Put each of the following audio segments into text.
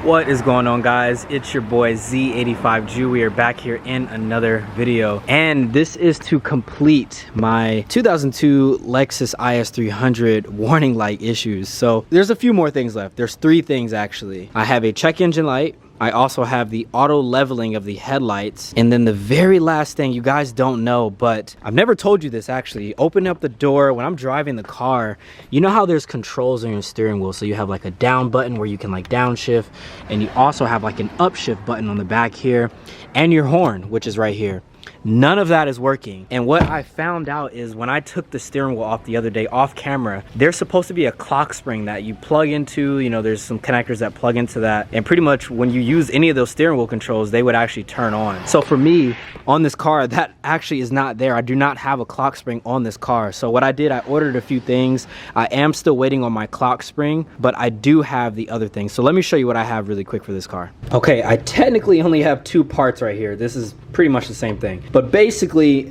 What is going on, guys? It's your boy Z85Jew. We are back here in another video, and this is to complete my 2002 Lexus IS300 warning light issues. So there's a few more things left. There's 3 things actually. I have a check engine light, I also have the auto leveling of the headlights, and then the very last thing you guys don't know, but I've never told you this actually. Open up the door when I'm driving the car. You know how there's controls on your steering wheel, so you have like a down button where you can like downshift, and you also have like an upshift button on the back here, and your horn, which is right here. None of that is working. And what I found out is when I took the steering wheel off the other day off camera, there's supposed to be a clock spring that you plug into. You know, there's some connectors that plug into that, and pretty much when you use any of those steering wheel controls, they would actually turn on. So for me on this car, that actually is not there. I do not have a clock spring on this car. So what I did, I ordered a few things. I am still waiting on my clock spring, but I do have the other things. So let me show you what I have really quick for this car. Okay, I technically only have 2 parts right here. This is pretty much the same thing, but basically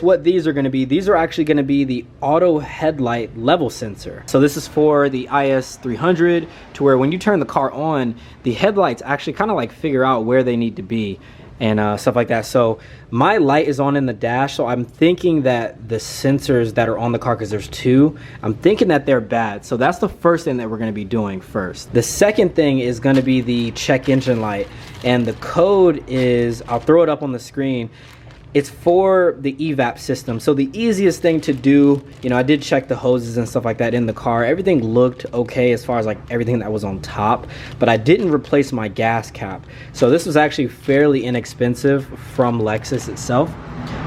what these are going to be, these are actually going to be the auto headlight level sensor. So this is for the IS300, to where when you turn the car on, the headlights actually kind of like figure out where they need to be and stuff like that. So my light is on in the dash, so I'm thinking that the sensors that are on the car, because there's 2, I'm thinking that they're bad. So that's the first thing that we're going to be doing first. The second thing is going to be the check engine light, and the code is, I'll throw it up on the screen. It's for the evap system. So the easiest thing to do, you know, I did check the hoses and stuff like that in the car. Everything looked okay as far as like everything that was on top, but I didn't replace my gas cap. So this was actually fairly inexpensive from Lexus itself.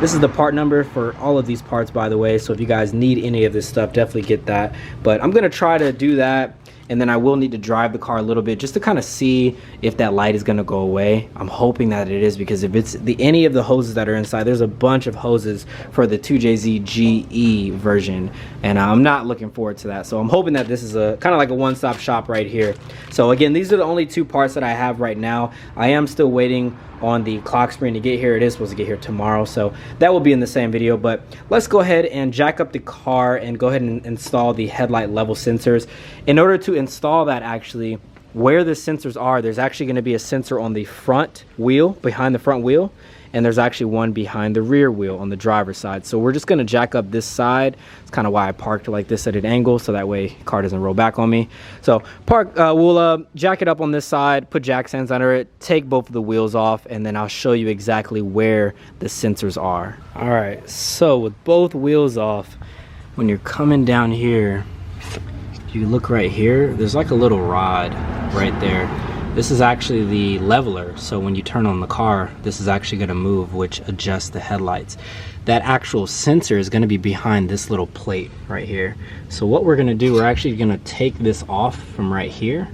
This is the part number for all of these parts, by the way. So if you guys need any of this stuff, definitely get that. But I'm gonna try to do that, and then I will need to drive the car a little bit just to kind of see if that light is gonna go away. I'm hoping that it is, because if it's any of the hoses that are inside, there's a bunch of hoses for the 2JZ GE version, and I'm not looking forward to that. So I'm hoping that this is a kind of like a one-stop shop right here. So again, these are the only 2 parts that I have right now. I am still waiting on the clock spring to get here. It is supposed to get here tomorrow, so that will be in the same video. But let's go ahead and jack up the car and go ahead and install the headlight level sensors. In order to install that, actually, where the sensors are, there's actually going to be a sensor on the front wheel, behind the front wheel, and there's actually one behind the rear wheel on the driver's side. So we're just going to jack up this side. It's kind of why I parked like this at an angle, so that way the car doesn't roll back on me. So we'll jack it up on this side, put jack stands under it, take both of the wheels off, and then I'll show you exactly where the sensors are. All right, so with both wheels off, when you're coming down here, if you look right here, there's like a little rod right there. This is actually the leveler, so when you turn on the car, this is actually going to move, which adjusts the headlights. That actual sensor is going to be behind this little plate right here. So what we're going to do, we're actually going to take this off from right here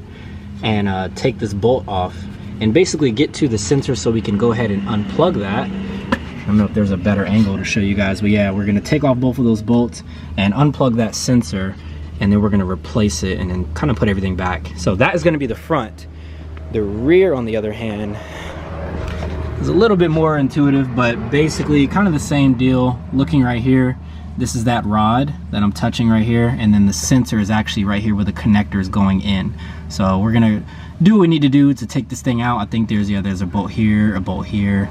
and take this bolt off and basically get to the sensor so we can go ahead and unplug that. I don't know if there's a better angle to show you guys, but yeah, we're going to take off both of those bolts and unplug that sensor, and then we're going to replace it and then kind of put everything back. So that is going to be the front. The rear, on the other hand, is a little bit more intuitive, but basically kind of the same deal. Looking right here, this is that rod that I'm touching right here, and then the sensor is actually right here where the connector is going in. So we're gonna do what we need to do to take this thing out. I think there's a bolt here, a bolt here.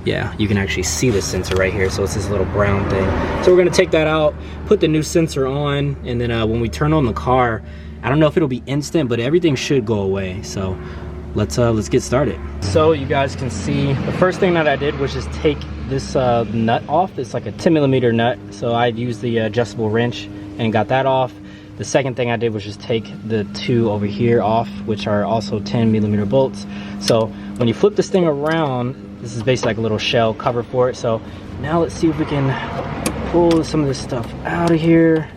Yeah, you can actually see the sensor right here, so it's this little brown thing. So we're gonna take that out, put the new sensor on, and then when we turn on the car, I don't know if it'll be instant, but everything should go away. So let's get started. So you guys can see, the first thing that I did was just take this nut off. It's like a 10mm nut, so I used the adjustable wrench and got that off. The second thing I did was just take the 2 over here off, which are also 10mm bolts. So when you flip this thing around, this is basically like a little shell cover for it. So now let's see if we can pull some of this stuff out of here.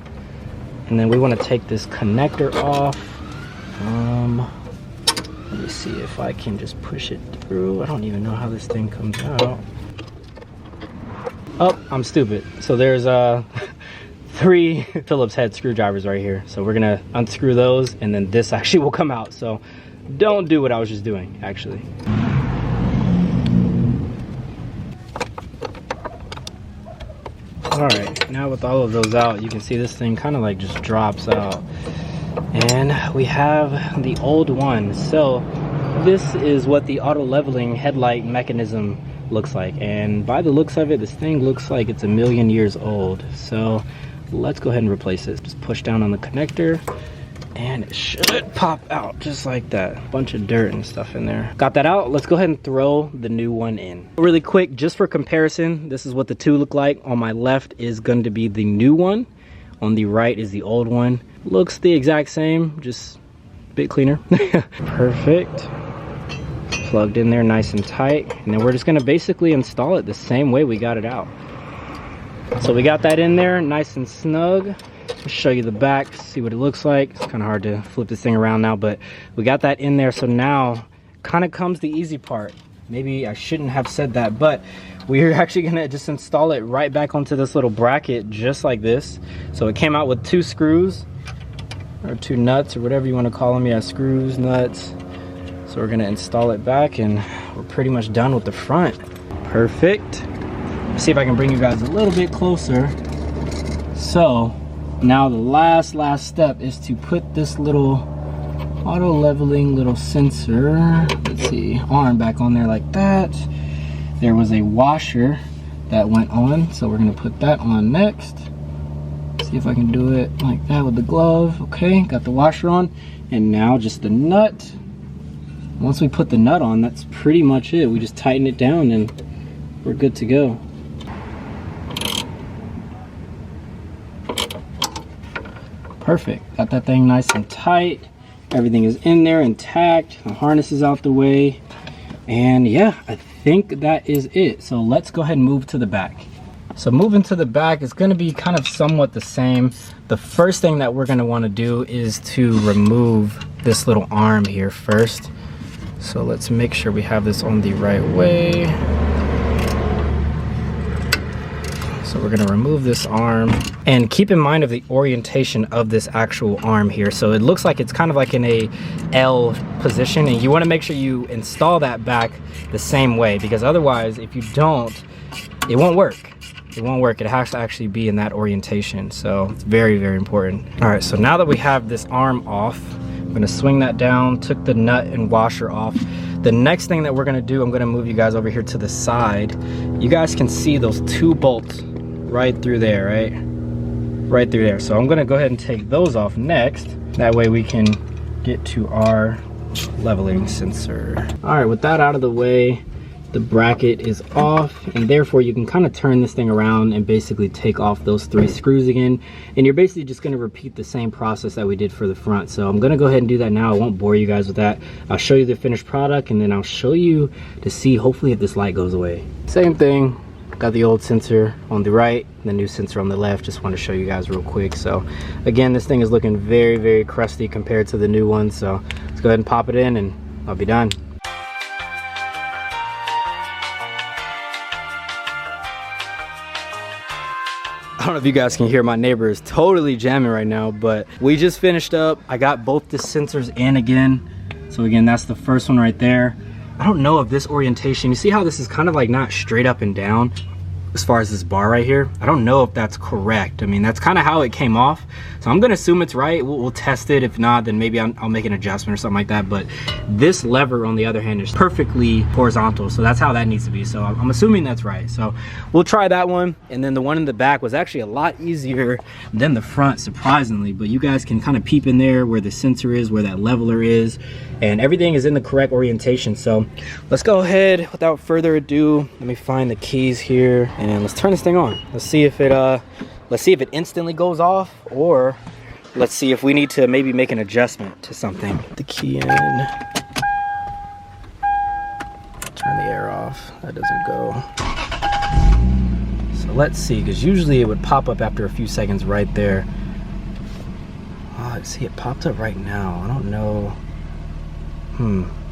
And then we want to take this connector off. Let me see if I can just push it through. I don't even know how this thing comes out. Oh, I'm stupid. So there's 3 Phillips head screwdrivers right here. So we're gonna unscrew those, and then this actually will come out. So don't do what I was just doing, actually. All right, now with all of those out, you can see this thing kind of like just drops out. And we have the old one. So this is what the auto leveling headlight mechanism looks like, and by the looks of it, this thing looks like it's a million years old. So let's go ahead and replace this. Just push down on the connector and it should pop out just like that. Bunch of dirt and stuff in there. Got that out. Let's go ahead and throw the new one in. Really quick, just for comparison, this is what the two look like. On my left is going to be the new one. On the right is the old one. Looks the exact same, just a bit cleaner. Perfect. Plugged in there nice and tight. And then we're just gonna basically install it the same way we got it out. So we got that in there nice and snug. I'll show you the back, see what it looks like. It's kind of hard to flip this thing around now, but we got that in there. So now kind of comes the easy part. Maybe I shouldn't have said that, but we're actually gonna just install it right back onto this little bracket just like this. So it came out with 2 screws or 2 nuts or whatever you want to call them. Yeah, screws, nuts. So we're gonna install it back and we're pretty much done with the front. Perfect. Let's see if I can bring you guys a little bit closer. So now the last step is to put this little auto leveling little sensor, let's see, arm back on there like that. There was a washer that went on, so we're gonna put that on next. See if I can do it like that with the glove. Okay, got the washer on, and now just the nut. Once we put the nut on, that's pretty much it. We just tighten it down and we're good to go. Perfect. Got that thing nice and tight. Everything is in there intact. The harness is out the way. And yeah, I think that is it. So let's go ahead and move to the back. So moving to the back is going to be kind of somewhat the same. The first thing that we're going to want to do is to remove this little arm here first. So let's make sure we have this on the right way. So we're gonna remove this arm, and keep in mind of the orientation of this actual arm here. So it looks like it's kind of like in a L position, and you wanna make sure you install that back the same way, because otherwise, if you don't, it won't work. It won't work. It has to actually be in that orientation. So it's very, very important. All right, so now that we have this arm off, I'm gonna swing that down, took the nut and washer off. The next thing that we're gonna do, I'm gonna move you guys over here to the side. You guys can see those 2 bolts right through there, right? Right through there. So I'm gonna go ahead and take those off next. That way we can get to our leveling sensor. All right, with that out of the way, the bracket is off, and therefore you can kind of turn this thing around and basically take off those 3 screws again, and you're basically just going to repeat the same process that we did for the front. So I'm going to go ahead and do that now. I won't bore you guys with that. I'll show you the finished product, and then I'll show you to see hopefully if this light goes away. Same thing, got the old sensor on the right, the new sensor on the left. Just want to show you guys real quick. So again, this thing is looking very, very crusty compared to the new one. So let's go ahead and pop it in and I'll be done. I don't know if you guys can hear, my neighbor is totally jamming right now, but we just finished up. I got both the sensors in again. So again, that's the first one right there. I don't know if this orientation, you see how this is kind of like not straight up and down as far as this bar right here? I don't know if that's correct. I mean, that's kind of how it came off. So I'm gonna assume it's right. We'll test it. If not, then maybe I'll make an adjustment or something like that. But this lever on the other hand is perfectly horizontal. So that's how that needs to be. So I'm assuming that's right. So we'll try that one. And then the one in the back was actually a lot easier than the front, surprisingly. But you guys can kind of peep in there where the sensor is, where that leveler is, and everything is in the correct orientation. So let's go ahead, without further ado, let me find the keys here and let's turn this thing on. Let's see if it instantly goes off, or let's see if we need to maybe make an adjustment to something. Put the key in, turn the air off, that doesn't go. So let's see, because usually it would pop up after a few seconds right there. Oh, see, it popped up right now. I don't know.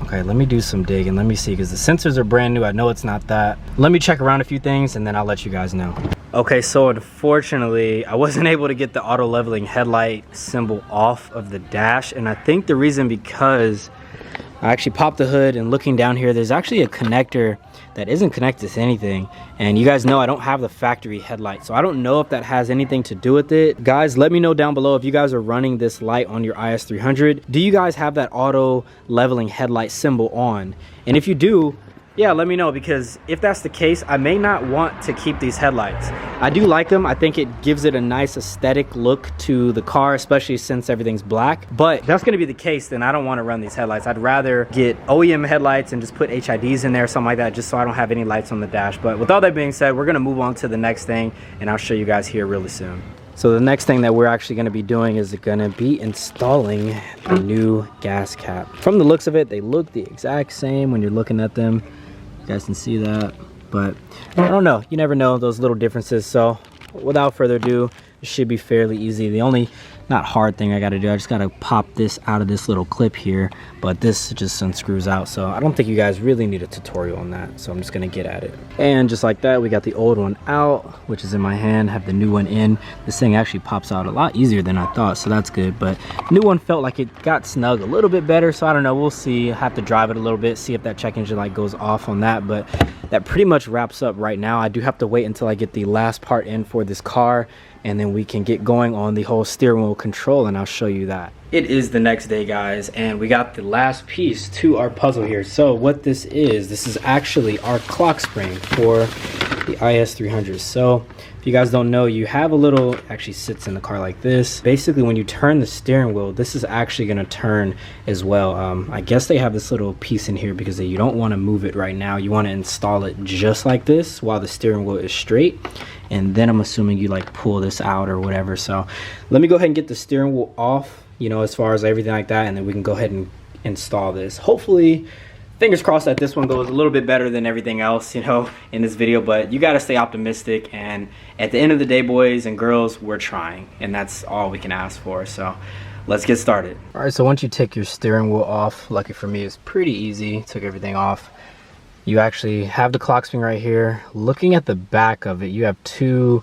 Okay, let me do some digging. Let me see, because the sensors are brand new. I know it's not that. Let me check around a few things and then I'll let you guys know. Okay, so unfortunately, I wasn't able to get the auto leveling headlight symbol off of the dash. And I think the reason because I actually popped the hood, and looking down here, there's actually a connector that isn't connected to anything. And you guys know I don't have the factory headlight, so I don't know if that has anything to do with it. Guys, let me know down below if you guys are running this light on your IS300. Do you guys have that auto leveling headlight symbol on? And if you do, yeah, let me know, because if that's the case, I may not want to keep these headlights. I do like them. I think it gives it a nice aesthetic look to the car, especially since everything's black. But if that's going to be the case, then I don't want to run these headlights. I'd rather get OEM headlights and just put HIDs in there, something like that, just so I don't have any lights on the dash. But with all that being said, we're going to move on to the next thing, and I'll show you guys here really soon. So the next thing that we're actually going to be doing is going to be installing the new gas cap. From the looks of it, they look the exact same when you're looking at them. You guys can see that, but I don't know, you never know those little differences. So without further ado, it should be fairly easy. The only not hard thing I got to do, I just got to pop this out of this little clip here, but this just unscrews out. So I don't think you guys really need a tutorial on that, so I'm just gonna get at it. And just like that, we got the old one out, which is in my hand, have the new one in. This thing actually pops out a lot easier than I thought, so that's good. But new one felt like it got snug a little bit better, so I don't know, we'll see. I have to drive it a little bit, see if that check engine light goes off on that. But that pretty much wraps up right now. I do have to wait until I get the last part in for this car, and then we can get going on the whole steering wheel control, and I'll show you that. It is the next day, guys, and we got the last piece to our puzzle here. So what this is actually our clock spring for the IS300. So if you guys don't know, you have a little, actually sits in the car like this. Basically, when you turn the steering wheel, this is actually gonna turn as well. I guess they have this little piece in here because you don't wanna move it right now. You wanna install it just like this while the steering wheel is straight. And then I'm assuming you like pull this out or whatever. So let me go ahead and get the steering wheel off, you know, as far as everything like that, and then we can go ahead and install this. Hopefully, fingers crossed that this one goes a little bit better than everything else, you know, in this video. But you got to stay optimistic, and at the end of the day, boys and girls, we're trying, and that's all we can ask for. So let's get started. All right, so once you take your steering wheel off, lucky for me, it's pretty easy. Took everything off. You actually have the clock spring right here. Looking at the back of it, you have two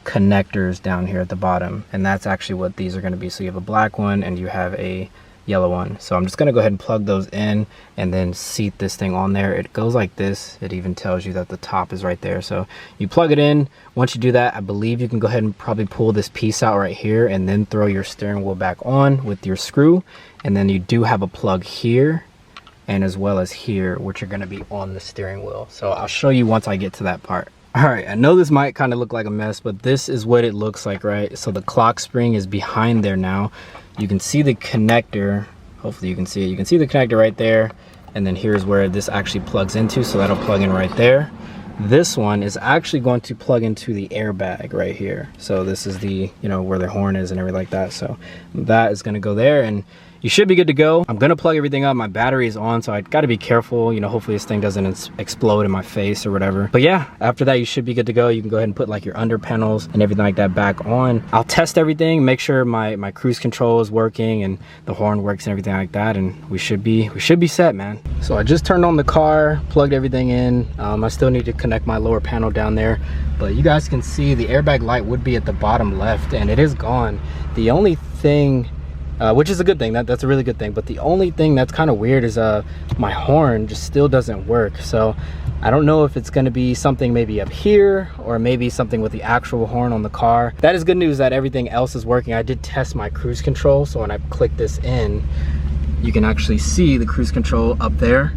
connectors down here at the bottom, and that's actually what these are going to be. So you have a black one and you have a yellow one. So I'm just going to go ahead and plug those in and then seat this thing on there. It goes like this. It even tells you that the top is right there. So you plug it in. Once you do that, I believe you can go ahead and probably pull this piece out right here and then throw your steering wheel back on with your screw. And then you do have a plug here and as well as here, which are going to be on the steering wheel. So I'll show you once I get to that part. All right, I know this might kind of look like a mess, but this is what it looks like, right? So the clock spring is behind there now. You can see the connector. Hopefully you can see it. You can see the connector right there. And then here's where this actually plugs into. So that'll plug in right there. This one is actually going to plug into the airbag right here. So this is the, you know, where the horn is and everything like that. So that is going to go there, and you should be good to go. I'm gonna plug everything up. My battery is on, so I gotta be careful. You know, hopefully this thing doesn't explode in my face or whatever. But yeah, after that, you should be good to go. You can go ahead and put like your under panels and everything like that back on. I'll test everything, make sure my cruise control is working and the horn works and everything like that, and we should be set, man. So I just turned on the car, plugged everything in. I still need to connect my lower panel down there, but you guys can see the airbag light would be at the bottom left, and it is gone. The only thing, which is a good thing, that's a really good thing, but the only thing that's kind of weird is my horn just still doesn't work. So I don't know if it's going to be something maybe up here or maybe something with the actual horn on the car. That is good news that everything else is working. I did test my cruise control, so when I click this in, you can actually see the cruise control up there.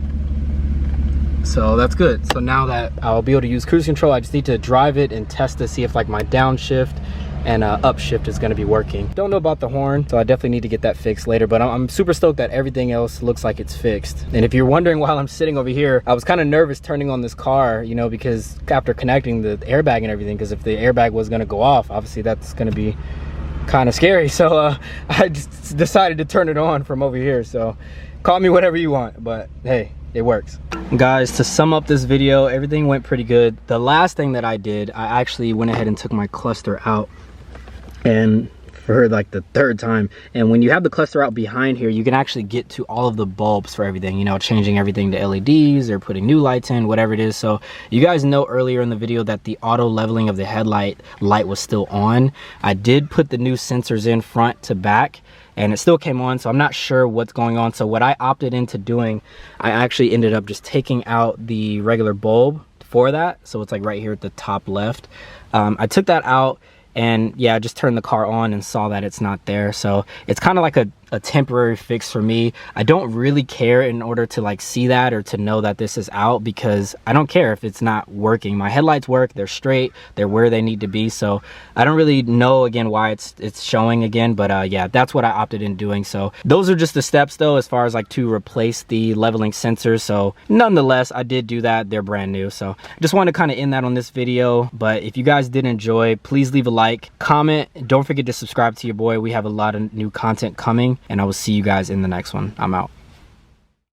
So that's good. So now that I'll be able to use cruise control, I just need to drive it and test to see if like my downshift and upshift is going to be working. Don't know about the horn, so I definitely need to get that fixed later, but I'm super stoked that everything else looks like it's fixed. And if you're wondering while I'm sitting over here, I was kind of nervous turning on this car, you know, because after connecting the airbag and everything, because if the airbag was going to go off, obviously that's going to be kind of scary. So I just decided to turn it on from over here. So call me whatever you want, but hey, it works. Guys, to sum up this video, everything went pretty good. The last thing that I did, I actually went ahead and took my cluster out, and for like the third time. And when you have the cluster out behind here, you can actually get to all of the bulbs for everything, you know, changing everything to LEDs or putting new lights in, whatever it is. So you guys know earlier in the video that the auto leveling of the headlight light was still on. I did put the new sensors in front to back, and it still came on, so I'm not sure what's going on. So what I opted into doing, I actually ended up just taking out the regular bulb for that, so it's like right here at the top left. I took that out, and yeah, I just turned the car on and saw that it's not there. So it's kind of like a temporary fix for me. I don't really care in order to like see that or to know that this is out, because I don't care if it's not working. My headlights work, they're straight, they're where they need to be. So I don't really know again why it's showing again, but yeah, that's what I opted in doing. So those are just the steps though, as far as like to replace the leveling sensors. So nonetheless, I did do that. They're brand new. So I just wanted to kind of end that on this video. But if you guys did enjoy, please leave a like, comment, don't forget to subscribe to your boy. We have a lot of new content coming, and I will see you guys in the next one. I'm out.